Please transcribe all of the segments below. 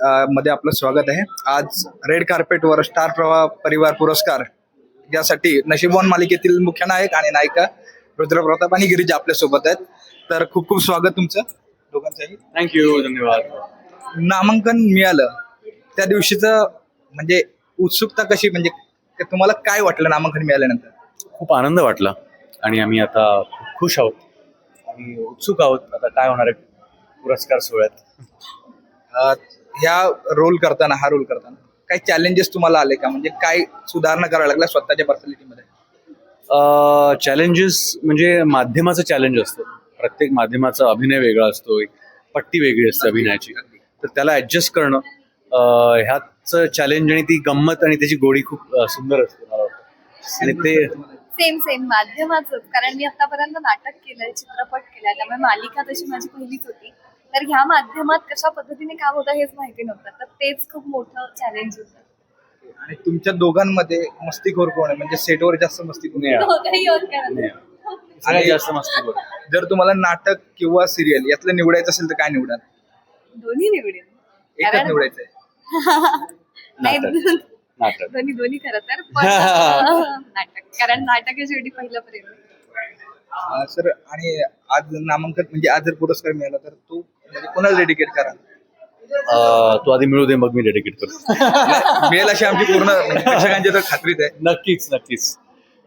मध्ये आपलं स्वागत आहे. आज रेड कार्पेटवर स्टार प्रवाह परिवार पुरस्कार यासाठी नशीबवान मालिकेतील मुख्य नायक आणि नायिका रुद्रप्रताप आणि गिरिजा आपल्या सोबत आहेत. तर खूप खूप स्वागत तुमचं दोघांचंही. थँक्यू, धन्यवाद. नामांकन मिळालं त्या दिवशीचं म्हणजे उत्सुकता कशी, म्हणजे तुम्हाला काय वाटलं नामांकन मिळाल्यानंतर? खूप आनंद वाटला आणि आम्ही आता खूप खुश आहोत आणि उत्सुक आहोत आता काय होणार आहे पुरस्कार सोहळ्यात. हा रोल करताना काही चॅलेंजेस तुम्हाला आले का? म्हणजे काय सुधारणा करायला लागल्या स्वतःच्या पर्सनॅलिटीमध्ये? चॅलेंजेस म्हणजे माध्यमाचं चॅलेंज असतं. प्रत्येक माध्यमाचा अभिनय वेगळा असतो, एक पट्टी वेगळी असते अभिनयाची, तर त्याला ऍडजस्ट करणं ह्याचं चॅलेंज आणि ती गंमत आणि त्याची गोडी खूप सुंदर असते मला वाटतं. आणि ते सेम माध्यमाचंच, कारण मी आतापर्यंत नाटक केलंय, चित्रपट केलाय, त्यामुळे मालिका तशी माझी पहिलीच होती. तर ह्या माध्यमात कशा पद्धतीने काम होतं हेच माहिती नव्हतं, तर तेच खूप मोठं चॅलेंज होतं. आणि तुमच्या दोघांमध्ये मस्तीखोर कोण आहे? म्हणजे सेटवर जास्त मस्तीखोर कोण आहे? दोघंही होत कारण आणि जास्त मस्ती करू. जर तुम्हाला नाटक किंवा सिरियल यातलं निवडायचं असेल तर काय निवडाल? दोन्ही निवडेल. एकच कारण- निवडायचंय? नाही, नाटक. दोन्ही खरं तर पण नाटक, कारण नाटक शेवटी पहिलं प्रेम आहे. सर, आणि आज नामांकन म्हणजे आज जर पुरस्कार मिळाला तर तो म्हणजे कोणाला डेडिकेट करा? तू आधी मिळू दे मग मी डेडिकेट करतो. मिळेल अशी आमची पूर्ण प्रेक्षकांची तर खात्रीच आहे. नक्कीच.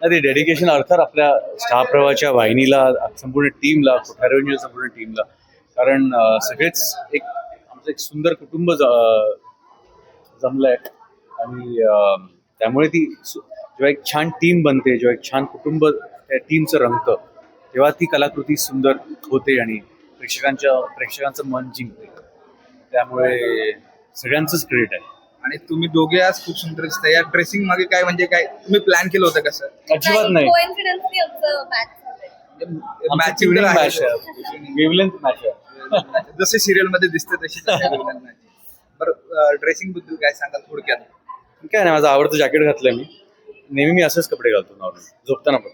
ते डेडिकेशन अर्थात आपल्या स्टार प्रवाहाच्या वाहिनीला, संपूर्ण टीमला, कोठारेंच्या संपूर्ण टीमला, कारण सगळेच आमचं एक सुंदर कुटुंब जमलंय आणि त्यामुळे ती जेव्हा एक छान टीम बनते, जेव्हा एक छान कुटुंब त्या टीमचं रंगतं, तेव्हा ती कलाकृती सुंदर होते आणि प्रेक्षकांचं मन जिंकते. त्यामुळे सगळ्यांचंच क्रेडिट आहे. आणि तुम्ही दोघे आज खूप सुंदर दिसताय. या ड्रेसिंग मागे काय, म्हणजे काय तुम्ही प्लॅन केलं होतं कसं? अजिबात नाही. Coincidentally आमचं match झालंय. मॅचिंग मॅच आहे, वेवलेंथ मॅच आहे. जसे सिरियल मध्ये दिसते तशी बरं, ड्रेसिंग बद्दल काय सांगाल थोडक्यात? काय नाही, माझं आवडतं जॅकेट घातलंय मी. नेहमी मी असेच कपडे घालतो नॉर्मल झोपताना पण.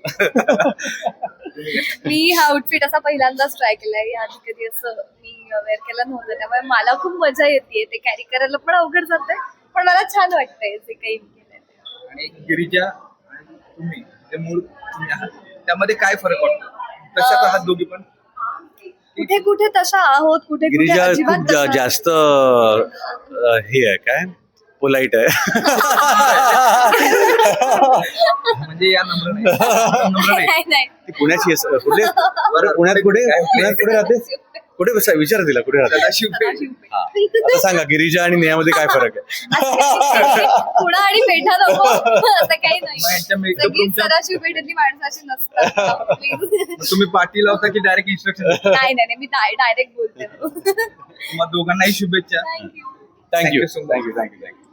मी हा आउटफिट असा पहिल्यांदाच ट्राय केलाय. आधी कधी असं मी वेअर केलं नव्हतं, त्यामुळे मला खूप मजा येते. ते कॅरी करायला पण अवघड जातंय, पण मला छान वाटतंय जे काही मी केलंय ते. आणि गिरिजा आणि तुम्ही जे मूळ तुम्ही आहात त्यामध्ये काय फरक वाटतो? तशाच आहात दोघी पण? कुठे कुठे तशा आहोत, कुठे कुठे गिरिजा अजिबात खूप तशा नाही. जास्त हे आहे, काय पोलाइट आहे. म्हणजे या नम्र नाही. नाही, नाही. ती पुण्याची आहे. पुण्यात कुठे राहते? कुठे बसा विचार दिला, कुठे राहते? सदाशिव पेठ. हा. आता सांगा, गिरिजा आणि नेहामध्ये काय फरक आहे? पुणा आणि पेठा नको असं काही नाही. मग यांच्या makeup सगळी room च्या- सदाशिव पेठेतली माणसं अशी नसतात. Please. तुम्ही पाठी लावता की डायरेक्ट इन्स्ट्रक्शन? नाही, मी डायरेक्ट बोलते. मग दोघांनाही शुभेच्छा. Thank you. Thank you Thank you so much. Thank you.